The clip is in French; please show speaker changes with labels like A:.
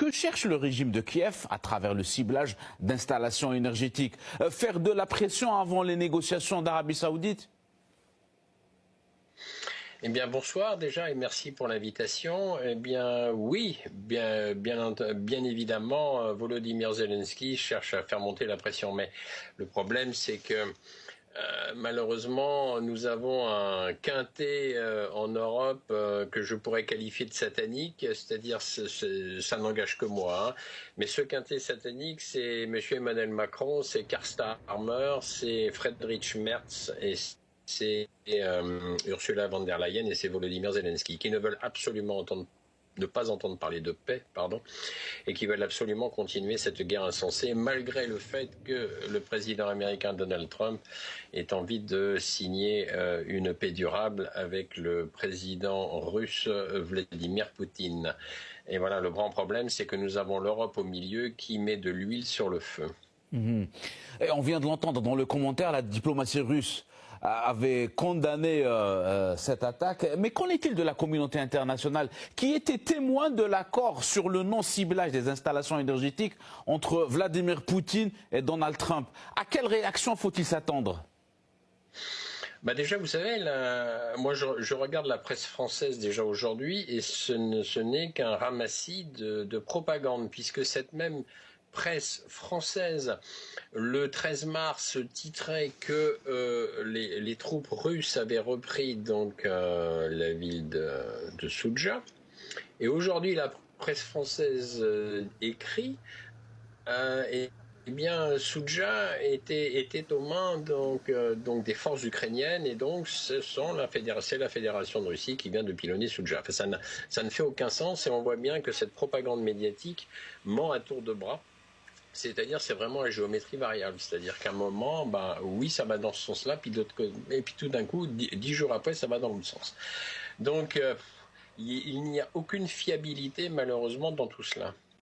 A: que cherche le régime de Kiev à travers le ciblage d'installations énergétiques? Faire de la pression avant les négociations d'Arabie Saoudite?
B: Eh bien, bonsoir déjà et merci pour l'invitation. Eh bien, oui, bien évidemment, Volodymyr Zelensky cherche à faire monter la pression. Mais le problème, c'est que malheureusement, nous avons un quintet en Europe que je pourrais qualifier de satanique, c'est-à-dire ça n'engage que moi. Hein. Mais ce quintet satanique, c'est M. Emmanuel Macron, c'est Keir Starmer, c'est Friedrich Merz et c'est Ursula von der Leyen et c'est Volodymyr Zelensky qui ne veulent absolument ne pas entendre parler de paix, et qui veulent absolument continuer cette guerre insensée, malgré le fait que le président américain Donald Trump ait envie de signer une paix durable avec le président russe Vladimir Poutine. Et voilà, le grand problème, c'est que nous avons l'Europe au milieu qui met de l'huile sur le feu.
A: Et on vient de l'entendre dans le commentaire, la diplomatie russe avait condamné cette attaque. Mais qu'en est-il de la communauté internationale qui était témoin de l'accord sur le non-ciblage des installations énergétiques entre Vladimir Poutine et Donald Trump? À quelle réaction faut-il s'attendre?
B: Déjà, vous savez, moi je regarde la presse française déjà aujourd'hui et ce n'est qu'un ramassis de propagande, puisque cette même presse française, le 13 mars, titrait que les troupes russes avaient repris donc la ville de Soudja. Et aujourd'hui, la presse française écrit eh bien, Soudja était aux mains donc des forces ukrainiennes et donc c'est la fédération de Russie qui vient de pilonner Soudja. Enfin, ça ne fait aucun sens et on voit bien que cette propagande médiatique ment à tour de bras. C'est-à-dire, c'est vraiment la géométrie variable. C'est-à-dire qu'à un moment, oui, ça va dans ce sens-là, et puis tout d'un coup, 10 jours après, ça va dans l'autre sens. Donc, il n'y a aucune fiabilité, malheureusement, dans tout cela.